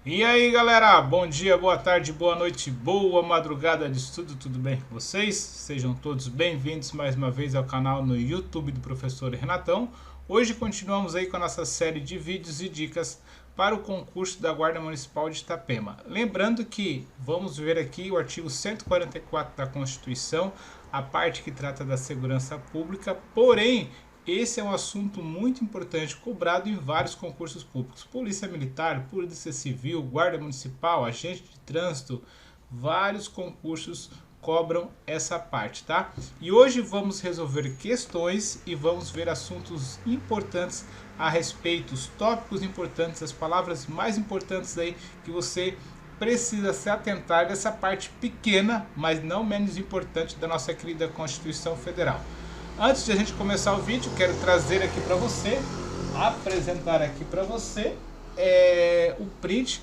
E aí galera, bom dia, boa tarde, boa noite, boa madrugada de estudo, tudo bem com vocês? Sejam todos bem-vindos mais uma vez ao canal no YouTube do Professor Renatão. Hoje continuamos aí com a nossa série de vídeos e dicas para o concurso da Guarda Municipal de Itapema. Lembrando que vamos ver aqui o artigo 144 da Constituição, a parte que trata da segurança pública, porém esse é um assunto muito importante, cobrado em vários concursos públicos. Polícia Militar, Polícia Civil, Guarda Municipal, Agente de Trânsito, vários concursos cobram essa parte, tá? E hoje vamos resolver questões e vamos ver assuntos importantes a respeito, os tópicos importantes, as palavras mais importantes aí que você precisa se atentar dessa parte pequena, mas não menos importante da nossa querida Constituição Federal. Antes de a gente começar o vídeo, quero trazer aqui para você, apresentar aqui para você o print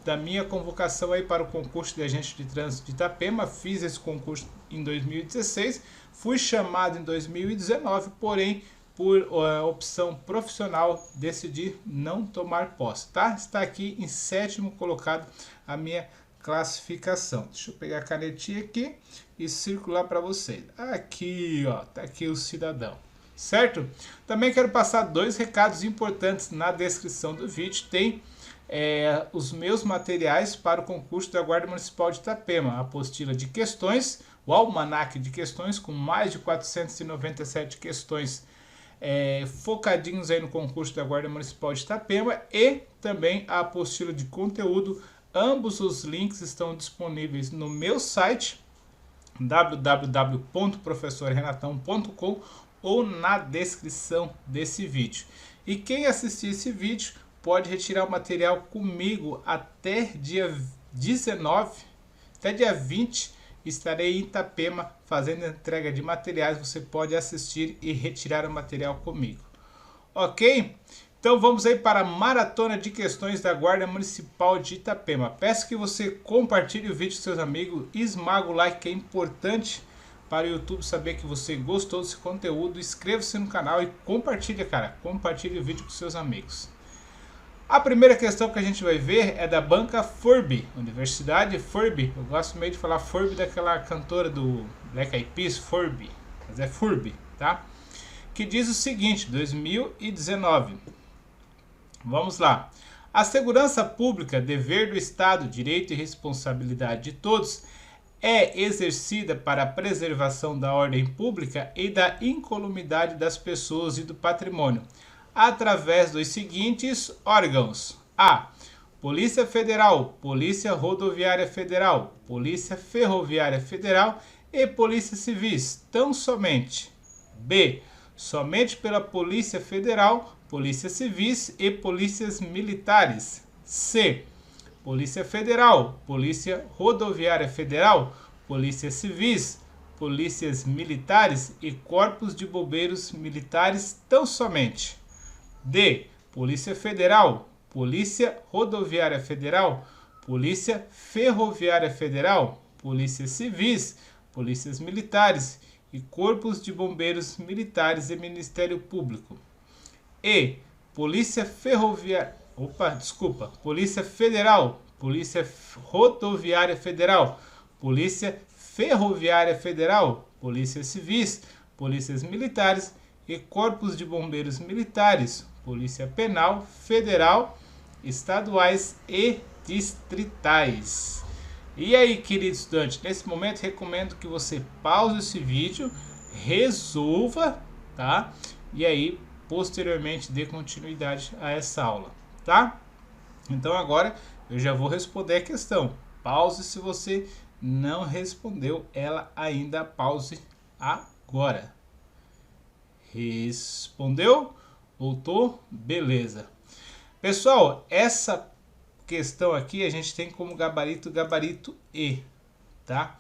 da minha convocação aí para o concurso de agente de trânsito de Itapema. Fiz esse concurso em 2016, fui chamado em 2019, porém por opção profissional decidi não tomar posse, tá? Está aqui em 7º colocado a minha classificação. Deixa eu pegar a canetinha aqui e circular para vocês. Aqui, ó, tá aqui o cidadão, certo? Também quero passar dois recados importantes na descrição do vídeo. Tem os meus materiais para o concurso da Guarda Municipal de Itapema, a apostila de questões, o almanaque de questões com mais de 497 questões focadinhos aí no concurso da Guarda Municipal de Itapema, e também a apostila de conteúdo. Ambos os links estão disponíveis no meu site www.professorrenatão.com ou na descrição desse vídeo. E quem assistir esse vídeo pode retirar o material comigo até dia 19, até dia 20, estarei em Itapema fazendo entrega de materiais. Você pode assistir e retirar o material comigo. Ok? Então vamos aí para a maratona de questões da Guarda Municipal de Itapema. Peço que você compartilhe o vídeo com seus amigos, esmaga o like, que é importante para o YouTube saber que você gostou desse conteúdo. Inscreva-se no canal e compartilhe, cara. Compartilhe o vídeo com seus amigos. A primeira questão que a gente vai ver é da banca FURB, Universidade FURB. Eu gosto meio de falar FURB daquela cantora do Black Eyed Peas, FURB, mas é FURB, tá? Que diz o seguinte, 2019. Vamos lá. A segurança pública, dever do Estado, direito e responsabilidade de todos, é exercida para a preservação da ordem pública e da incolumidade das pessoas e do patrimônio, através dos seguintes órgãos: A. Polícia Federal, Polícia Rodoviária Federal, Polícia Ferroviária Federal e Polícia Civis, tão somente. B. Somente pela Polícia Federal, Polícia Civis e Polícias Militares. C. Polícia Federal, Polícia Rodoviária Federal, Polícia Civis, Polícias Militares e Corpos de Bombeiros Militares, tão somente. D. Polícia Federal, Polícia Rodoviária Federal, Polícia Ferroviária Federal, Polícia Civis, Polícias Militares e Corpos de Bombeiros Militares e Ministério Público. E. Polícia Polícia Federal, Polícia Rodoviária Federal, Polícia Ferroviária Federal, Polícia Civis, Polícias Militares e Corpos de Bombeiros Militares, Polícia Penal Federal, estaduais e distritais. E aí, querido estudante, nesse momento recomendo que você pause esse vídeo, resolva, tá? E aí, posteriormente, dê continuidade a essa aula, tá? Então agora eu já vou responder a questão. Pause se você não respondeu ela ainda, pause agora. Respondeu? Voltou? Beleza. Pessoal, essa questão aqui a gente tem como gabarito E, tá?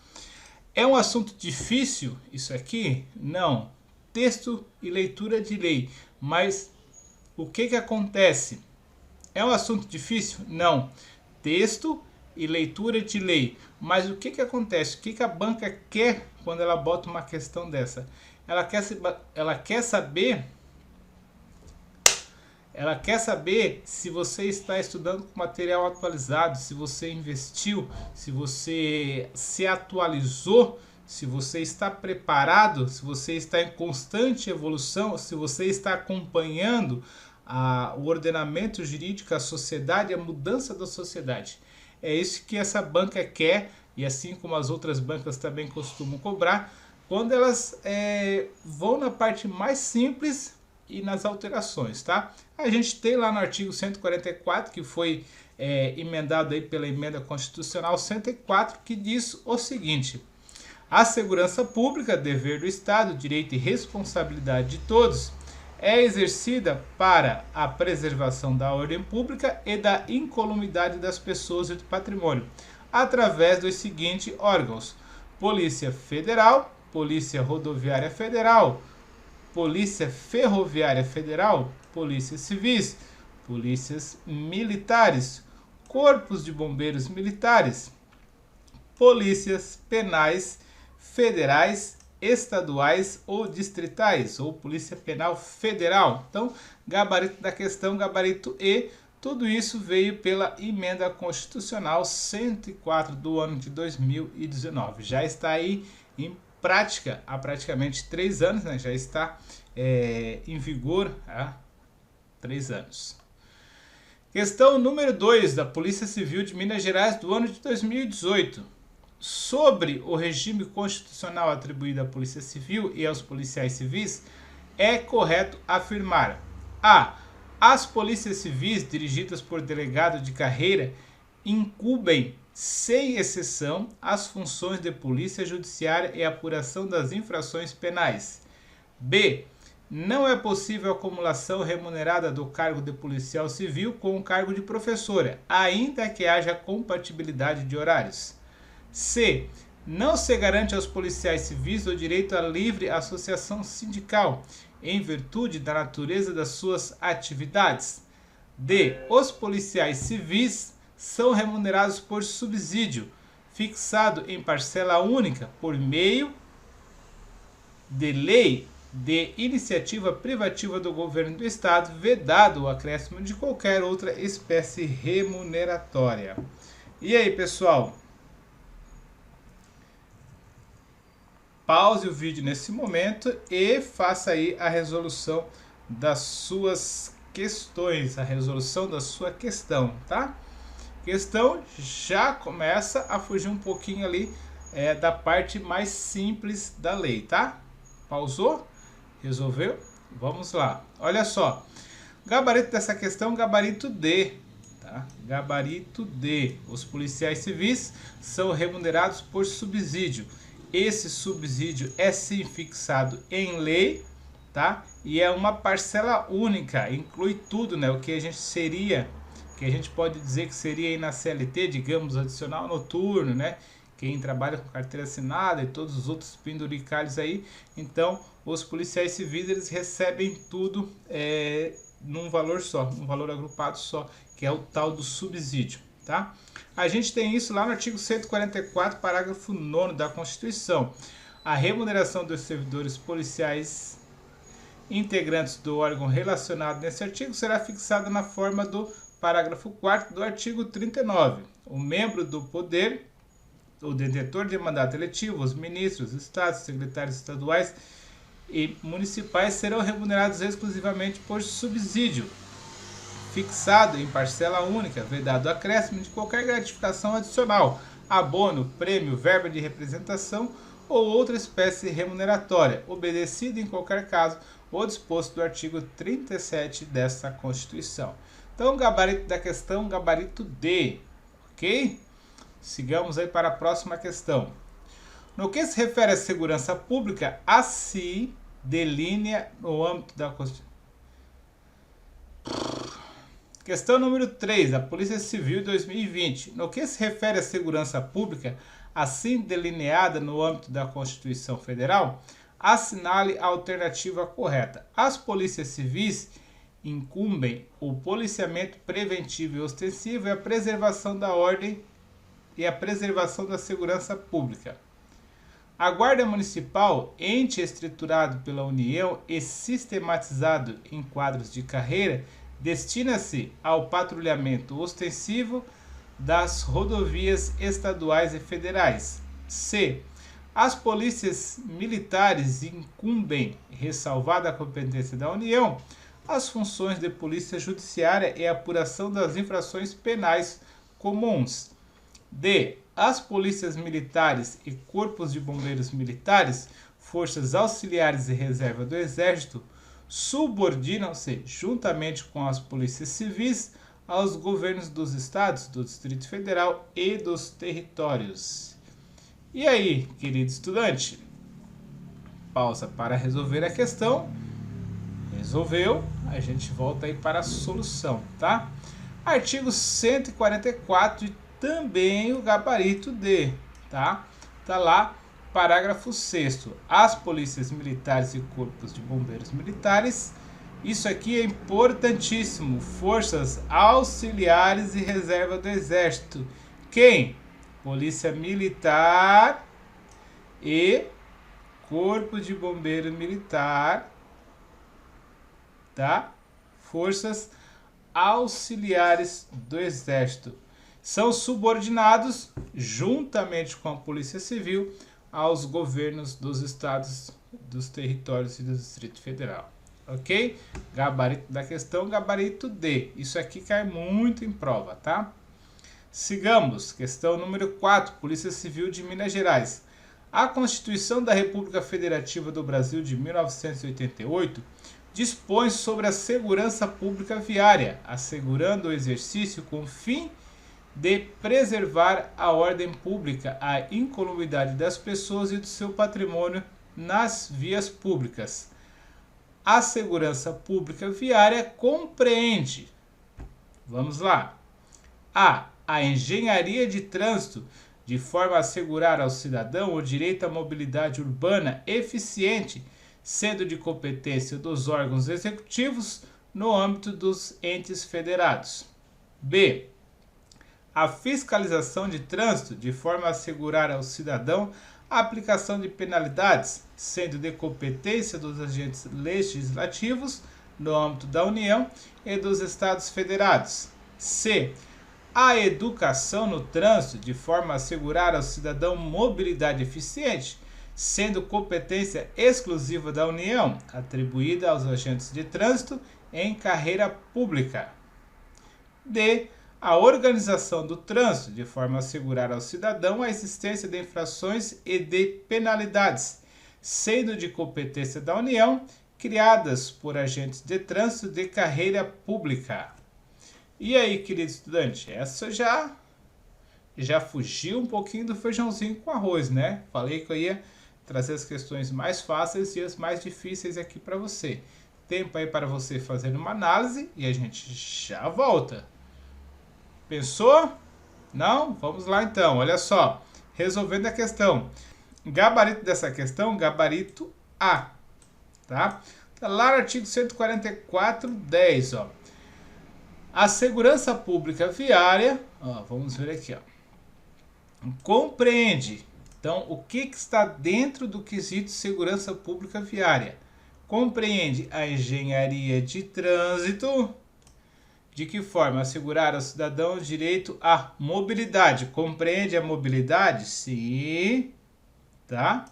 É um assunto difícil isso aqui? Não. Texto e leitura de lei. Mas o que acontece? É um assunto difícil? Não. Texto e leitura de lei. Mas o que acontece? O que a banca quer quando ela bota uma questão dessa? Ela quer saber Ela quer saber se você está estudando com material atualizado, se você investiu, se você se atualizou, se você está preparado, se você está em constante evolução, se você está acompanhando o ordenamento jurídico, a sociedade, a mudança da sociedade. É isso que essa banca quer, e assim como as outras bancas também costumam cobrar, quando elas vão na parte mais simples e nas alterações, tá? A gente tem lá no artigo 144, que foi emendado aí pela emenda constitucional 104, que diz o seguinte: a segurança pública, dever do Estado, direito e responsabilidade de todos, é exercida para a preservação da ordem pública e da incolumidade das pessoas e do patrimônio, através dos seguintes órgãos: Polícia Federal, Polícia Rodoviária Federal, Polícia Ferroviária Federal, Polícias Civis, Polícias Militares, Corpos de Bombeiros Militares, Polícias Penais Federais, estaduais ou distritais, ou Polícia Penal Federal. Então, gabarito da questão, gabarito E, tudo isso veio pela emenda constitucional 104 do ano de 2019. Já está aí em prática há praticamente 3 anos, né? Já está em vigor há 3 anos. Questão número 2 da Polícia Civil de Minas Gerais do ano de 2018. Sobre o regime constitucional atribuído à Polícia Civil e aos policiais civis, é correto afirmar: a. As polícias civis dirigidas por delegado de carreira incumbem, sem exceção, as funções de polícia judiciária e apuração das infrações penais. B. Não é possível a acumulação remunerada do cargo de policial civil com o cargo de professora, ainda que haja compatibilidade de horários. C. Não se garante aos policiais civis o direito à livre associação sindical, em virtude da natureza das suas atividades. D. Os policiais civis são remunerados por subsídio, fixado em parcela única, por meio de lei de iniciativa privativa do governo do Estado, vedado o acréscimo de qualquer outra espécie remuneratória. E aí, pessoal? Pause o vídeo nesse momento e faça aí a resolução das suas questões, a resolução da sua questão, tá? Questão já começa a fugir um pouquinho ali da parte mais simples da lei, tá? Pausou? Resolveu? Vamos lá. Olha só. Gabarito dessa questão, gabarito D, tá? Gabarito D. Os policiais civis são remunerados por subsídio. Esse subsídio é sim fixado em lei, tá? E é uma parcela única, inclui tudo, né? O que a gente pode dizer que seria aí na CLT, digamos, adicional noturno, né? Quem trabalha com carteira assinada e todos os outros penduricalhos aí. Então, os policiais civis, eles recebem tudo num valor só, num valor agrupado só, que é o tal do subsídio, tá? A gente tem isso lá no artigo 144, parágrafo 9º da Constituição. A remuneração dos servidores policiais integrantes do órgão relacionado nesse artigo será fixada na forma do parágrafo 4º do artigo 39. O membro do poder, o detentor de mandato eletivo, os ministros, estados, secretários estaduais e municipais serão remunerados exclusivamente por subsídio, fixado em parcela única, vedado acréscimo de qualquer gratificação adicional, abono, prêmio, verba de representação ou outra espécie remuneratória, obedecido em qualquer caso o disposto do artigo 37 desta Constituição. Então, gabarito da questão, gabarito D, ok? Sigamos aí para a próxima questão. No que se refere à segurança pública, a se delinea no âmbito da Constituição. Questão número 3, da Polícia Civil 2020. No que se refere à segurança pública, assim delineada no âmbito da Constituição Federal, assinale a alternativa correta. As polícias civis incumbem o policiamento preventivo e ostensivo e a preservação da ordem e a preservação da segurança pública. A Guarda Municipal, ente estruturado pela União e sistematizado em quadros de carreira, destina-se ao patrulhamento ostensivo das rodovias estaduais e federais. C. As polícias militares incumbem, ressalvada a competência da União, as funções de polícia judiciária e apuração das infrações penais comuns. D. As polícias militares e corpos de bombeiros militares, forças auxiliares e reserva do Exército, subordinam-se, juntamente com as polícias civis, aos governos dos estados, do Distrito Federal e dos territórios. E aí, querido estudante? Pausa para resolver a questão. Resolveu, a gente volta aí para a solução, tá? Artigo 144 e também o gabarito D, tá? Tá lá, parágrafo 6º. As polícias militares e corpos de bombeiros militares, isso aqui é importantíssimo, forças auxiliares e reserva do Exército. Quem? Polícia Militar e Corpo de Bombeiro Militar, tá? Forças auxiliares do Exército. São subordinados, juntamente com a Polícia Civil, aos governos dos estados, dos territórios e do Distrito Federal. Ok? Gabarito da questão, gabarito D. Isso aqui cai muito em prova, tá? Sigamos. Questão número 4. Polícia Civil de Minas Gerais. A Constituição da República Federativa do Brasil de 1988 dispõe sobre a segurança pública viária, assegurando o exercício com o fim de preservar a ordem pública, a incolumidade das pessoas e do seu patrimônio nas vias públicas. A segurança pública viária compreende, vamos lá, a engenharia de trânsito, de forma a assegurar ao cidadão o direito à mobilidade urbana eficiente, sendo de competência dos órgãos executivos no âmbito dos entes federados. B. A fiscalização de trânsito, de forma a assegurar ao cidadão a aplicação de penalidades, sendo de competência dos agentes legislativos no âmbito da União e dos Estados Federados. C. A educação no trânsito, de forma a assegurar ao cidadão mobilidade eficiente, sendo competência exclusiva da União, atribuída aos agentes de trânsito em carreira pública. D. A organização do trânsito, de forma a assegurar ao cidadão a existência de infrações e de penalidades, sendo de competência da União, criadas por agentes de trânsito de carreira pública. E aí, querido estudante, essa já fugiu um pouquinho do feijãozinho com arroz, né? Falei que eu ia trazer as questões mais fáceis e as mais difíceis aqui para você. Tempo aí para você fazer uma análise e a gente já volta. Pensou? Não? Vamos lá então, olha só. Resolvendo a questão. Gabarito dessa questão, gabarito A. Tá? Tá lá no artigo 144, 10, ó. A segurança pública viária, ó, vamos ver aqui, ó. Compreende. Então, o que está dentro do quesito segurança pública viária? Compreende a engenharia de trânsito. De que forma? Assegurar ao cidadão o direito à mobilidade. Compreende a mobilidade? Sim. Tá?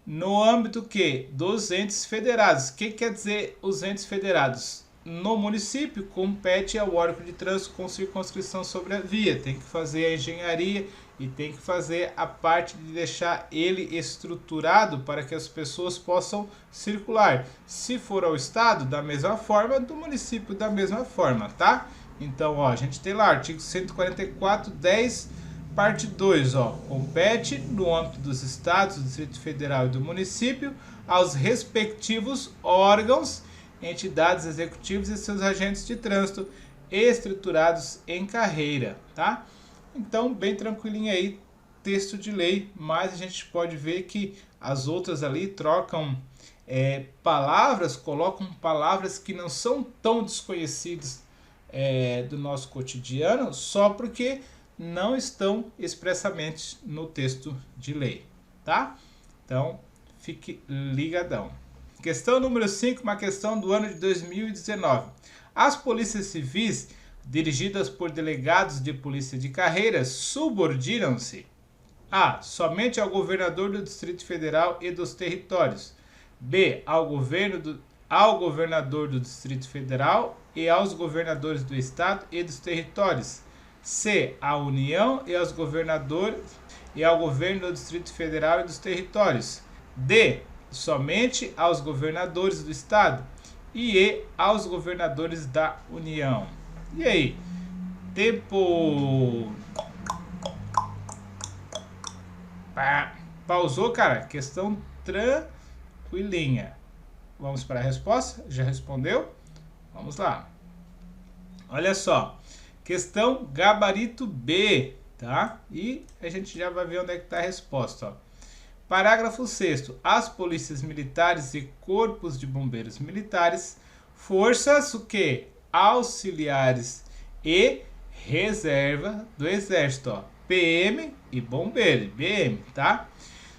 No âmbito que? Dos entes federados. O que quer dizer os entes federados? No município, compete ao órgão de trânsito com circunscrição sobre a via. Tem que fazer a engenharia e tem que fazer a parte de deixar ele estruturado para que as pessoas possam circular. Se for ao estado, da mesma forma, do município, da mesma forma, tá? Então, ó, a gente tem lá, artigo 144, 10, parte 2, ó. Compete, no âmbito dos estados, do Distrito Federal e do município, aos respectivos órgãos, entidades executivas e seus agentes de trânsito estruturados em carreira, tá? Então, bem tranquilinho aí, texto de lei, mas a gente pode ver que as outras ali trocam palavras, colocam palavras que não são tão desconhecidas do nosso cotidiano, só porque não estão expressamente no texto de lei, tá? Então, fique ligadão. Questão número 5, uma questão do ano de 2019. As polícias civis, dirigidas por delegados de polícia de carreira, subordinam-se a. Somente ao governador do Distrito Federal e dos territórios. B. Ao governador do Distrito Federal e aos governadores do Estado e dos territórios. C. À União e aos governadores e ao governo do Distrito Federal e dos territórios. D. Somente aos governadores do Estado. E E. Aos governadores da União. E aí? Tempo. Pausou, cara? Questão tranquilinha. Vamos para a resposta? Já respondeu? Vamos lá. Olha só. Questão gabarito B, tá? E a gente já vai ver onde é que está a resposta, ó. Parágrafo 6º. As polícias militares e corpos de bombeiros militares, forças o quê? Auxiliares e reserva do Exército, ó. PM e bombeiro, BM, tá?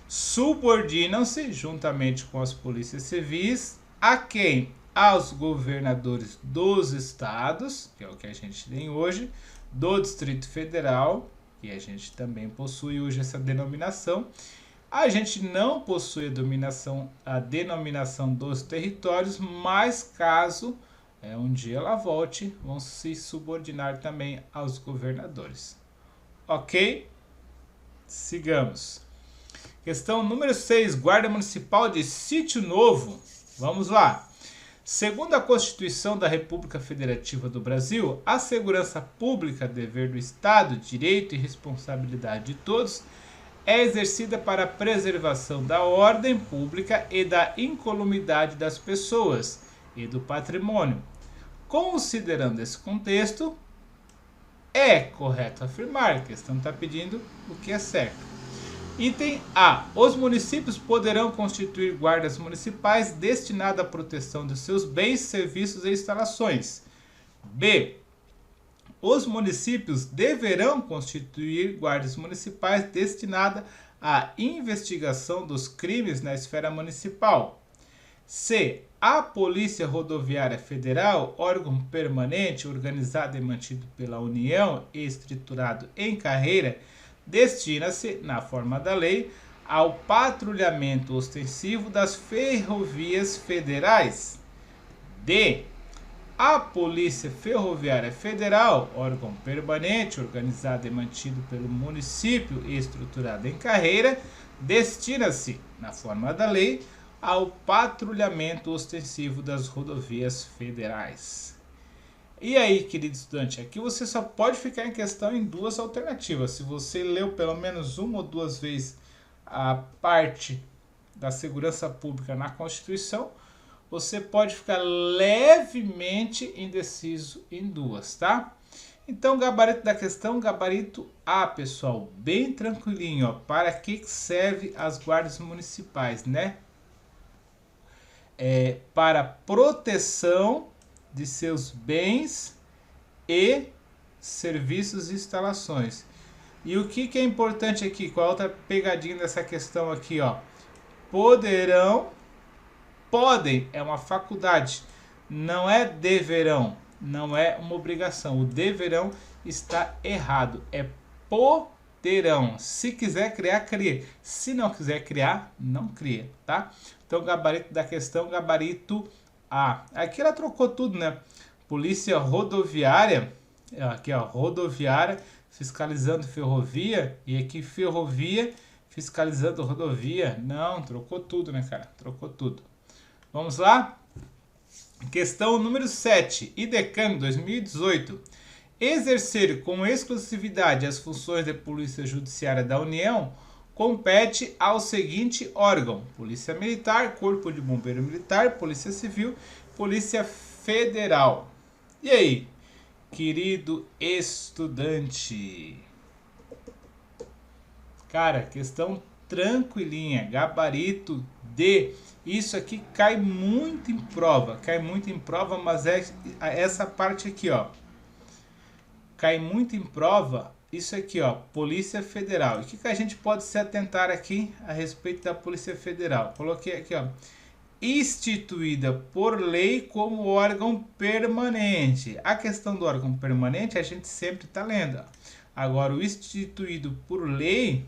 Subordinam-se, juntamente com as polícias civis, a quem? Aos governadores dos estados, que é o que a gente tem hoje, do Distrito Federal, e a gente também possui hoje essa denominação. A gente não possui a denominação dos territórios, mas caso um dia ela volte, vão se subordinar também aos governadores. Ok? Sigamos. Questão número 6, Guarda Municipal de Sítio Novo. Vamos lá. Segundo a Constituição da República Federativa do Brasil, a segurança pública, dever do Estado, direito e responsabilidade de todos, é exercida para a preservação da ordem pública e da incolumidade das pessoas e do patrimônio. Considerando esse contexto, é correto afirmar, a questão está pedindo o que é certo. Item A. Os municípios poderão constituir guardas municipais destinadas à proteção de seus bens, serviços e instalações. B. Os municípios deverão constituir guardas municipais destinadas à investigação dos crimes na esfera municipal. C. A Polícia Rodoviária Federal, órgão permanente organizado e mantido pela União e estruturado em carreira, destina-se, na forma da lei, ao patrulhamento ostensivo das ferrovias federais. D. A Polícia Ferroviária Federal, órgão permanente, organizado e mantido pelo município e estruturado em carreira, destina-se, na forma da lei, ao patrulhamento ostensivo das rodovias federais. E aí, querido estudante, aqui você só pode ficar em questão em duas alternativas. Se você leu pelo menos uma ou duas vezes a parte da segurança pública na Constituição, você pode ficar levemente indeciso em duas, tá? Então, gabarito da questão, gabarito A, pessoal, bem tranquilinho, ó. Para que serve as guardas municipais, né? Para proteção de seus bens e serviços e instalações. E o que é importante aqui? Qual a outra pegadinha dessa questão aqui, ó? Podem é uma faculdade, não é deverão, não é uma obrigação. O deverão está errado, é poderão. Se quiser criar, cria. Se não quiser criar, não cria, tá? Então, gabarito da questão, gabarito A. Aqui ela trocou tudo, né? Polícia rodoviária, aqui ó, rodoviária fiscalizando ferrovia, e aqui ferrovia fiscalizando rodovia. Não, trocou tudo, né, cara? Trocou tudo. Vamos lá? Questão número 7. IDECAM 2018. Exercer com exclusividade as funções de Polícia Judiciária da União compete ao seguinte órgão: Polícia Militar, Corpo de Bombeiro Militar, Polícia Civil, Polícia Federal. E aí, querido estudante? Cara, questão tranquilinha, gabarito D. Isso aqui cai muito em prova, mas é essa parte aqui, ó. Cai muito em prova. Isso aqui, ó, Polícia Federal. E o que a gente pode se atentar aqui a respeito da Polícia Federal? Coloquei aqui, ó, instituída por lei como órgão permanente. A questão do órgão permanente a gente sempre está lendo. Ó. Agora, o instituído por lei,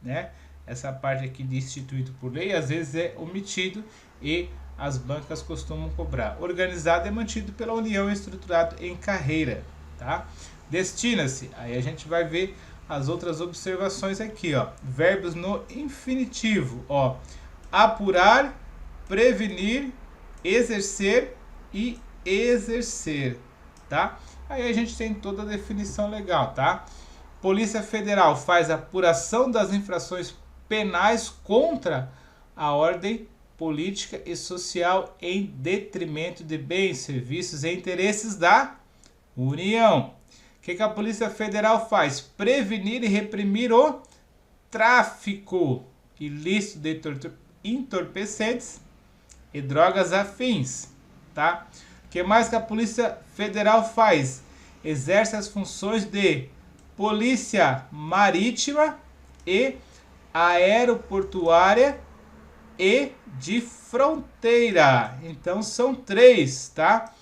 né? Essa parte aqui de instituído por lei, às vezes é omitido e as bancas costumam cobrar. Organizado é mantido pela União e estruturado em carreira, tá? Destina-se, aí a gente vai ver as outras observações aqui, ó. Verbos no infinitivo, ó. Apurar, prevenir, exercer e exercer, tá? Aí a gente tem toda a definição legal, tá? Polícia Federal faz a apuração das infrações penais contra a ordem política e social em detrimento de bens, serviços e interesses da União. O que a Polícia Federal faz? Prevenir e reprimir o tráfico ilícito de entorpecentes e drogas afins, tá? O que mais que a Polícia Federal faz? Exerce as funções de polícia marítima e aeroportuária e de fronteira. Então são 3, tá?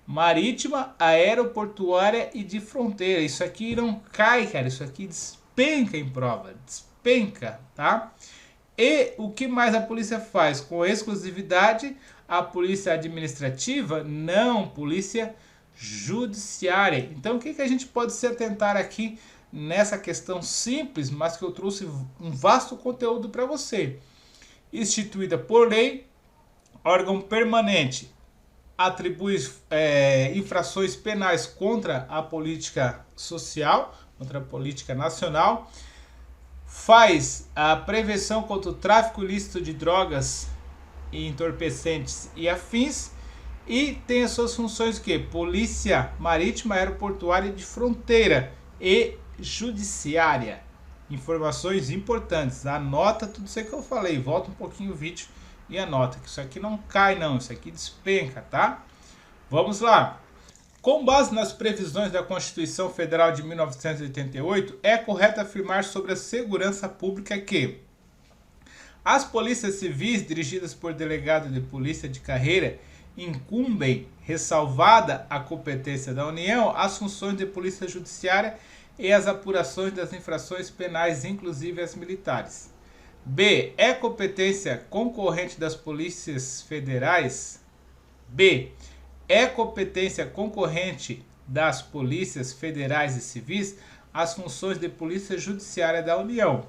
Marítima, aeroportuária e de fronteira. Isso aqui não cai, cara. Isso aqui despenca em prova. Despenca, tá? E o que mais a polícia faz? Com exclusividade, a polícia administrativa? Não, polícia judiciária. Então, o que a gente pode se atentar aqui nessa questão simples, mas que eu trouxe um vasto conteúdo para você? Instituída por lei, órgão permanente, atribui infrações penais contra a política social, contra a política nacional, faz a prevenção contra o tráfico ilícito de drogas e entorpecentes e afins, e tem as suas funções que polícia marítima, aeroportuária e de fronteira e judiciária. Informações importantes, anota tudo isso que eu falei, volta um pouquinho o vídeo e anota, que isso aqui não cai não, isso aqui despenca, tá? Vamos lá. Com base nas previsões da Constituição Federal de 1988, é correto afirmar sobre a segurança pública que as polícias civis dirigidas por delegado de polícia de carreira incumbem, ressalvada a competência da União, as funções de polícia judiciária e as apurações das infrações penais, inclusive as militares. B. É competência concorrente das polícias federais? B. É competência concorrente das polícias federais e civis as funções de polícia judiciária da União.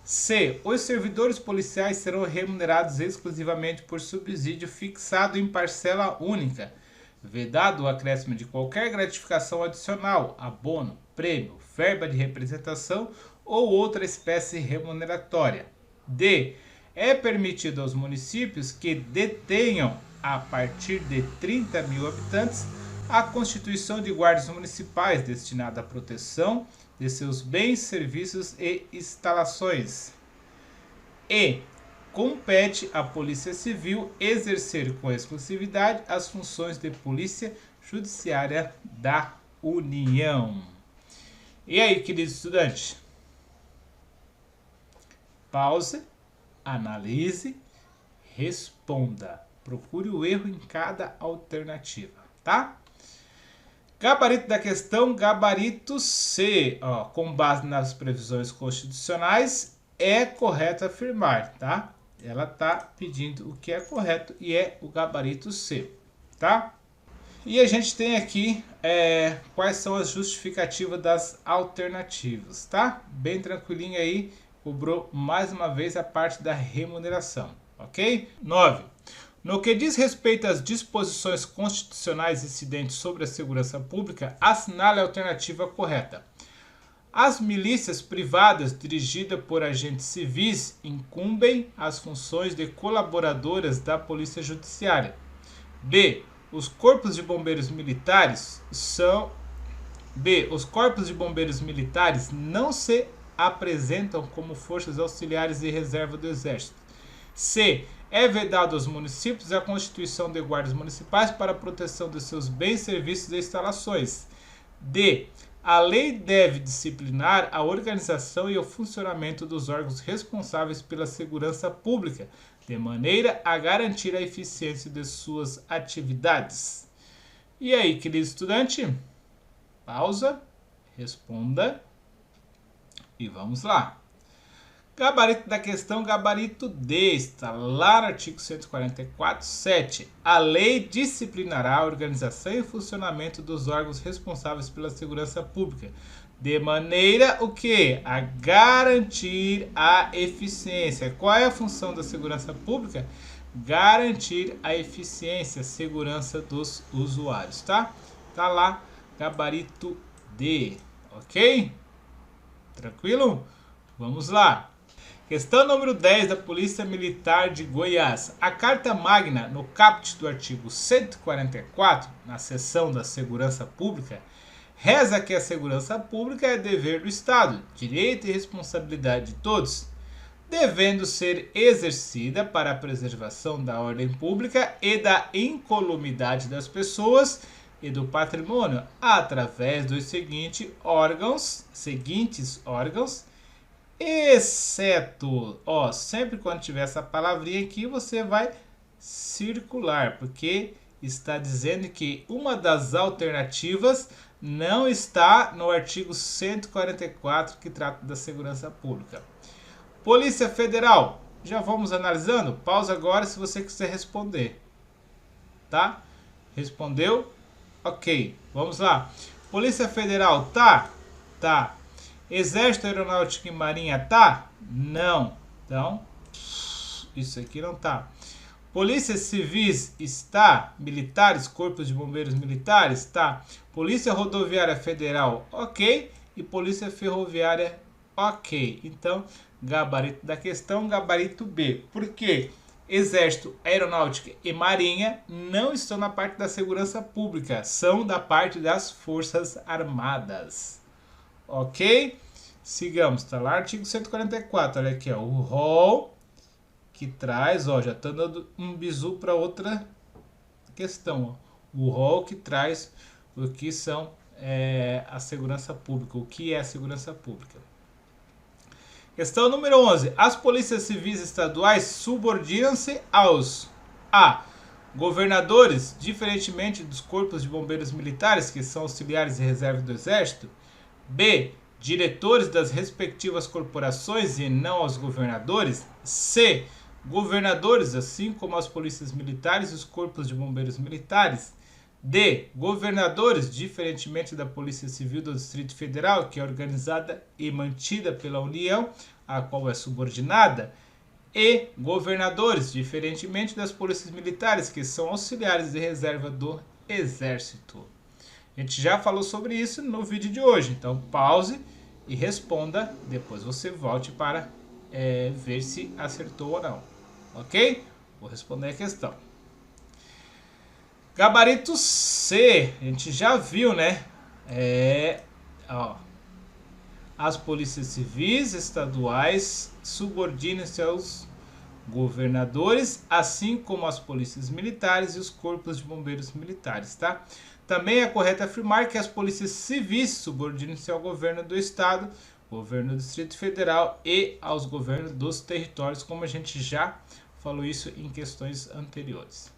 C. Os servidores policiais serão remunerados exclusivamente por subsídio fixado em parcela única, vedado o acréscimo de qualquer gratificação adicional, abono, prêmio, verba de representação ou outra espécie remuneratória. D. É permitido aos municípios que detenham, a partir de 30 mil habitantes, a constituição de guardas municipais destinada à proteção de seus bens, serviços e instalações. E. Compete à Polícia Civil exercer com exclusividade as funções de Polícia Judiciária da União. E aí, querido estudante? Pause, analise, responda. Procure o erro em cada alternativa, tá? Gabarito da questão, gabarito C. Ó, com base nas previsões constitucionais, é correto afirmar, tá? Ela tá pedindo o que é correto e é o gabarito C, tá? E a gente tem aqui quais são as justificativas das alternativas, tá? Bem tranquilinho aí, cobrou mais uma vez a parte da remuneração, ok? 9. No que diz respeito às disposições constitucionais incidentes sobre a segurança pública, assinale a alternativa correta. As milícias privadas dirigidas por agentes civis incumbem as funções de colaboradoras da Polícia Judiciária. B. Os corpos de bombeiros militares não se apresentam como forças auxiliares e reserva do Exército. C. É vedado aos municípios a constituição de guardas municipais para a proteção de seus bens, serviços e instalações. D. A lei deve disciplinar a organização e o funcionamento dos órgãos responsáveis pela segurança pública, de maneira a garantir a eficiência de suas atividades. E aí, querido estudante? Pausa, responda e vamos lá. Gabarito da questão, gabarito D, está lá no artigo 144, 7. A lei disciplinará a organização e funcionamento dos órgãos responsáveis pela segurança pública, de maneira o quê? A garantir a eficiência. Qual é a função da segurança pública? Garantir a eficiência, a segurança dos usuários, tá? Tá lá, gabarito D, ok? Tranquilo? Vamos lá. Questão número 10 da Polícia Militar de Goiás. A Carta Magna, no caput do artigo 144, na seção da Segurança Pública, reza que a segurança pública é dever do Estado, direito e responsabilidade de todos, devendo ser exercida para a preservação da ordem pública e da incolumidade das pessoas e do patrimônio, através dos seguintes órgãos, exceto, sempre quando tiver essa palavrinha aqui, você vai circular, porque está dizendo que uma das alternativas não está no artigo 144, que trata da segurança pública. Polícia Federal, já vamos analisando? Pausa agora se você quiser responder. Tá? Respondeu? Ok, vamos lá. Polícia Federal, tá? Tá. Exército, Aeronáutica e Marinha, tá? Não. Então, isso aqui não tá. Polícia Civis está? Militares, Corpos de Bombeiros Militares, tá? Polícia Rodoviária Federal, ok. E Polícia Ferroviária, ok. Então, gabarito da questão, gabarito B. Por quê? Exército, Aeronáutica e Marinha não estão na parte da segurança pública, são da parte das Forças Armadas. Ok? Sigamos, tá lá artigo 144, olha aqui, ó, o rol que traz, já está dando um bizu para outra questão, ó, o rol que traz o que são a segurança pública, o que é a segurança pública. Questão número 11. As polícias civis estaduais subordinam-se aos A. Governadores, diferentemente dos corpos de bombeiros militares, que são auxiliares e reserva do Exército. B. Diretores das respectivas corporações e não aos governadores. C. Governadores, assim como as polícias militares e os corpos de bombeiros militares. D. Governadores, diferentemente da Polícia Civil do Distrito Federal, que é organizada e mantida pela União, a qual é subordinada. E governadores, diferentemente das polícias militares, que são auxiliares de reserva do Exército. A gente já falou sobre isso no vídeo de hoje, então pause e responda, depois você volte para ver se acertou ou não, ok? Vou responder a questão. Gabarito C, a gente já viu, né? As polícias civis estaduais subordinam-se aos governadores, assim como as polícias militares e os corpos de bombeiros militares, tá? Também é correto afirmar que as polícias civis subordinam-se ao governo do estado, governo do Distrito Federal e aos governos dos territórios, como a gente já falou isso em questões anteriores.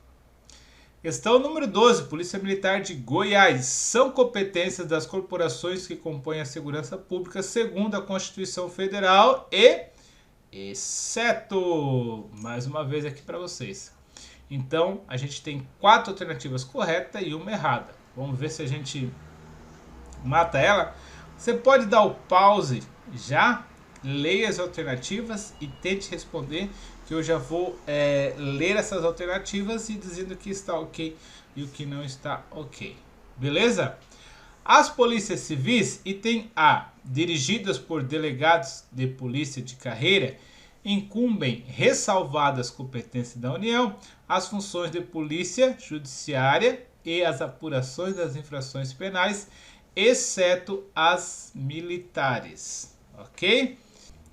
Questão número 12, Polícia Militar de Goiás. São competências das corporações que compõem a segurança pública segundo a Constituição Federal e exceto, mais uma vez aqui para vocês. Então, a gente tem 4 alternativas corretas e uma errada. Vamos ver se a gente mata ela. Você pode dar o pause já, leia as alternativas e tente responder, que eu já vou ler essas alternativas e dizendo o que está ok e o que não está ok. Beleza? As polícias civis, item A, dirigidas por delegados de polícia de carreira, incumbem, ressalvadas competências da União, as funções de polícia judiciária e as apurações das infrações penais, exceto as militares. Ok?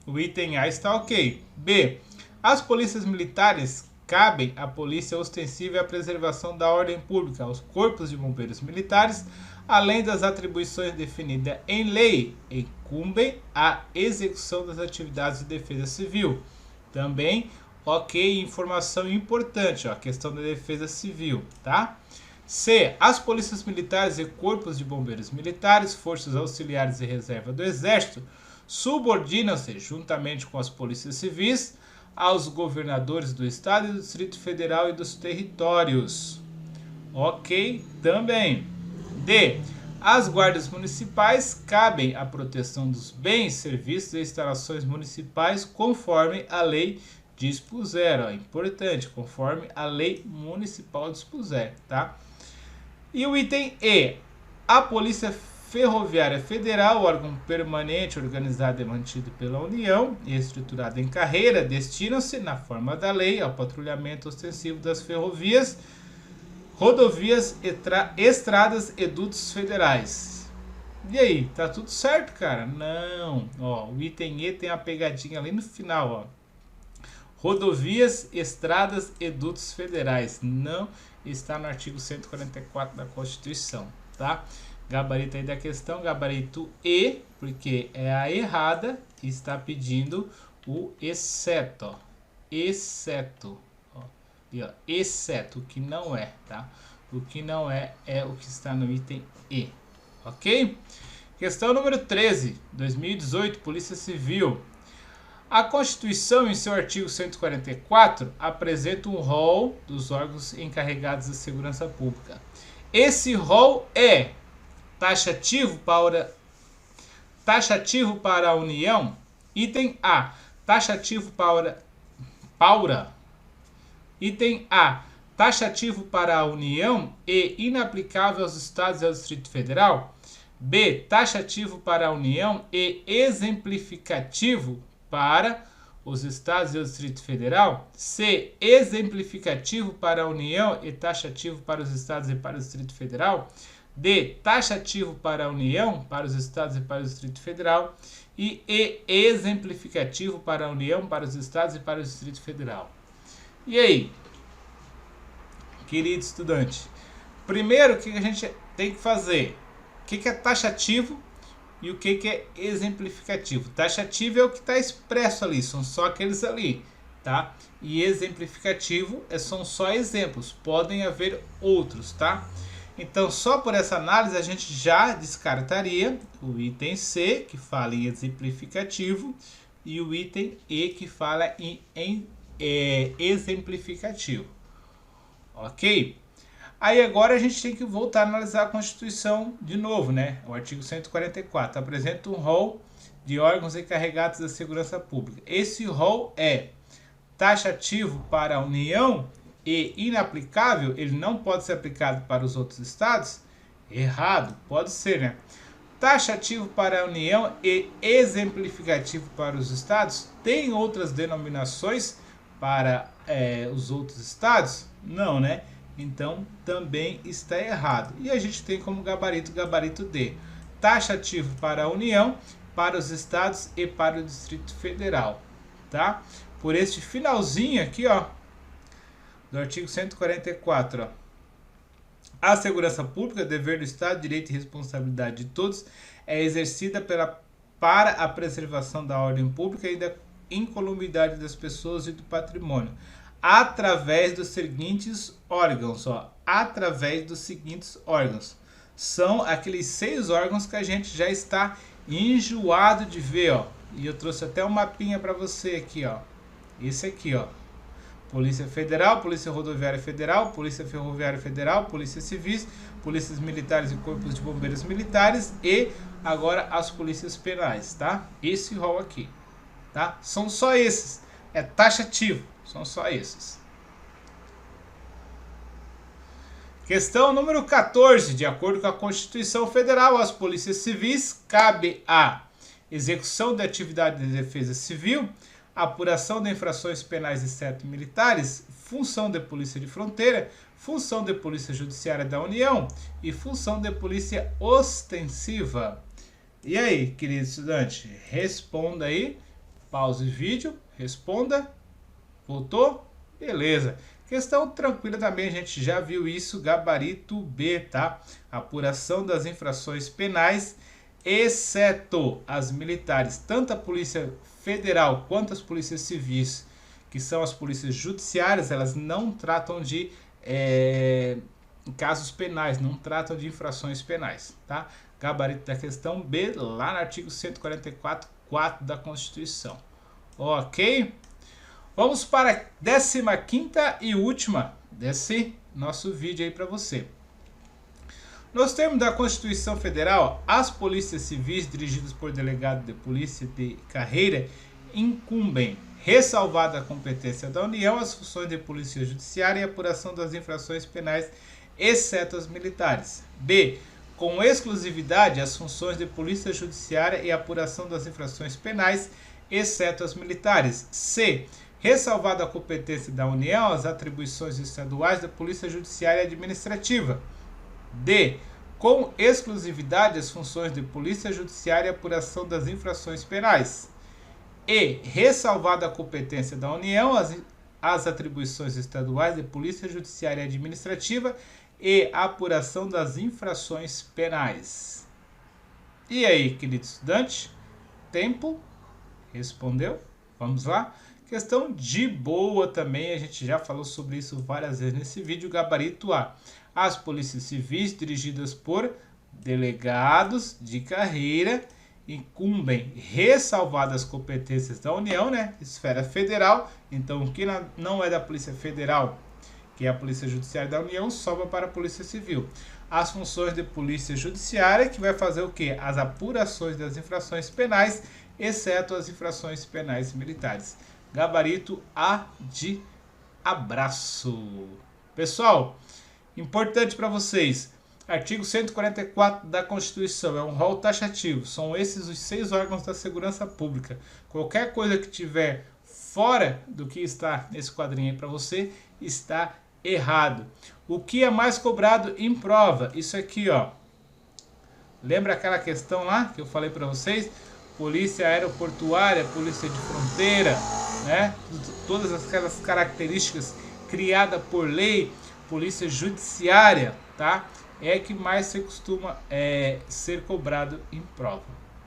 O item A está ok. B. As polícias militares cabem à polícia ostensiva e à preservação da ordem pública, aos corpos de bombeiros militares, além das atribuições definidas em lei, incumbem a execução das atividades de defesa civil. Também Ok, informação importante, ó, a questão da defesa civil, tá? C. As polícias militares e corpos de bombeiros militares, forças auxiliares e reserva do Exército subordinam-se, juntamente com as polícias civis, aos governadores do Estado e do Distrito Federal e dos territórios. Ok, também. D. As guardas municipais cabem a proteção dos bens, serviços e instalações municipais conforme a lei dispuser. Ó, importante, conforme a lei municipal dispuser, tá? E o item E. A Polícia Ferroviária Federal, órgão permanente organizado e mantido pela União e estruturado em carreira, destinam-se, na forma da lei, ao patrulhamento ostensivo das ferrovias, rodovias, estradas e dutos federais. E aí, tá tudo certo, cara? Não. Ó, o item E tem a pegadinha ali no final, ó. Rodovias, estradas e dutos federais. Não está no artigo 144 da Constituição, tá? Gabarito aí da questão, gabarito E, porque é a errada e está pedindo o exceto, ó. Exceto, ó. E, ó, exceto, o que não é, tá? O que não é o que está no item E, ok? Questão número 13, 2018, Polícia Civil. A Constituição, em seu artigo 144, apresenta um rol dos órgãos encarregados da segurança pública. Esse rol é taxativo para a União. Item A. Taxativo Item A. Taxativo para a União e inaplicável aos Estados e ao Distrito Federal. B. Taxativo para a União e exemplificativo para os Estados e o Distrito Federal. C. Exemplificativo para a União e taxativo para os Estados e para o Distrito Federal. D. Taxativo para a União, para os Estados e para o Distrito Federal. E exemplificativo para a União, para os Estados e para o Distrito Federal. E aí, querido estudante? Primeiro, o que a gente tem que fazer? O que é taxativo e o que é exemplificativo? Taxativo é o que está expresso ali, são só aqueles ali, tá? E exemplificativo são só exemplos, podem haver outros, tá? Então, só por essa análise, a gente já descartaria o item C, que fala em exemplificativo, e o item E, que fala em exemplificativo. Ok? Aí agora a gente tem que voltar a analisar a Constituição de novo, né? O artigo 144 apresenta um rol de órgãos encarregados da segurança pública. Esse rol é taxativo para a União e inaplicável, ele não pode ser aplicado para os outros estados? Errado, pode ser, né? Taxativo para a União e exemplificativo para os estados? Tem outras denominações para os outros estados? Não, né? Então, também está errado. E a gente tem como gabarito D. Taxativo para a União, para os estados e para o Distrito Federal, tá? Por este finalzinho aqui, ó, do artigo 144, ó. A segurança pública, dever do Estado, direito e responsabilidade de todos, é exercida para a preservação da ordem pública e da incolumidade das pessoas e do patrimônio, através dos seguintes órgãos, ó. Através dos seguintes órgãos. São aqueles 6 órgãos que a gente já está enjoado de ver, ó. E eu trouxe até um mapinha para você aqui, ó. Esse aqui, ó. Polícia Federal, Polícia Rodoviária Federal, Polícia Ferroviária Federal, Polícia Civis, Polícias Militares e Corpos de Bombeiros Militares e agora as Polícias Penais, tá? Esse rol aqui, tá? São só esses. É taxativo. São só esses. Questão número 14. De acordo com a Constituição Federal, às polícias civis cabe a execução da atividade de defesa civil, apuração de infrações penais exceto militares, função de polícia de fronteira, função de polícia judiciária da União e função de polícia ostensiva. E aí, querido estudante, responda aí, pause o vídeo, responda. Voltou? Beleza. Questão tranquila também, a gente já viu isso, gabarito B, tá? Apuração das infrações penais, exceto as militares, tanto a Polícia Federal quanto as polícias civis que são as polícias judiciárias, elas não tratam de casos penais, não tratam de infrações penais, tá? Gabarito da questão B, lá no artigo 144, 4 da Constituição. Ok? Vamos para a 15ª e última desse nosso vídeo aí para você. Nos termos da Constituição Federal, as polícias civis dirigidas por delegado de polícia de carreira incumbem, ressalvada a competência da União, as funções de polícia judiciária e apuração das infrações penais, exceto as militares. B. Com exclusividade, as funções de polícia judiciária e apuração das infrações penais, exceto as militares. C. Ressalvada a competência da União, as atribuições estaduais da polícia judiciária e administrativa. D. Com exclusividade, as funções de polícia judiciária e apuração das infrações penais. E. Ressalvada a competência da União, as atribuições estaduais de polícia judiciária e administrativa e a apuração das infrações penais. E aí, querido estudante? Tempo? Respondeu? Vamos lá? Questão de boa também, a gente já falou sobre isso várias vezes nesse vídeo. Gabarito A. As polícias civis dirigidas por delegados de carreira incumbem, ressalvadas as competências da União, né? Esfera federal. Então, o que não é da Polícia Federal, que é a Polícia Judiciária da União, sobra para a Polícia Civil. As funções de Polícia Judiciária, que vai fazer o quê? As apurações das infrações penais, exceto as infrações penais militares. Gabarito A de abraço. Pessoal, importante para vocês, artigo 144 da Constituição, é um rol taxativo, são esses os 6 órgãos da segurança pública. Qualquer coisa que tiver fora do que está nesse quadrinho aí para você, está errado. O que é mais cobrado em prova? Isso aqui, ó. Lembra aquela questão lá que eu falei para vocês? Polícia aeroportuária, polícia de fronteira, né? Todas aquelas características criadas por lei, polícia judiciária, tá? É que mais se costuma ser cobrado em prova.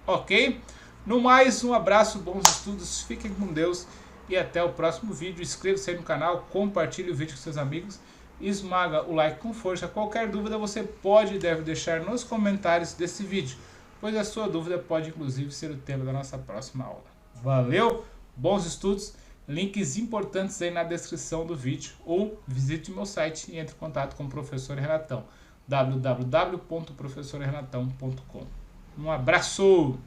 Ok? No mais, um abraço, bons estudos, fiquem com Deus e até o próximo vídeo. Inscreva-se aí no canal, compartilhe o vídeo com seus amigos, esmaga o like com força. Qualquer dúvida você pode e deve deixar nos comentários desse vídeo, pois a sua dúvida pode inclusive ser o tema da nossa próxima aula. Valeu, bons estudos, links importantes aí na descrição do vídeo, ou visite meu site e entre em contato com o professor Renatão, www.professorrenatão.com. Um abraço!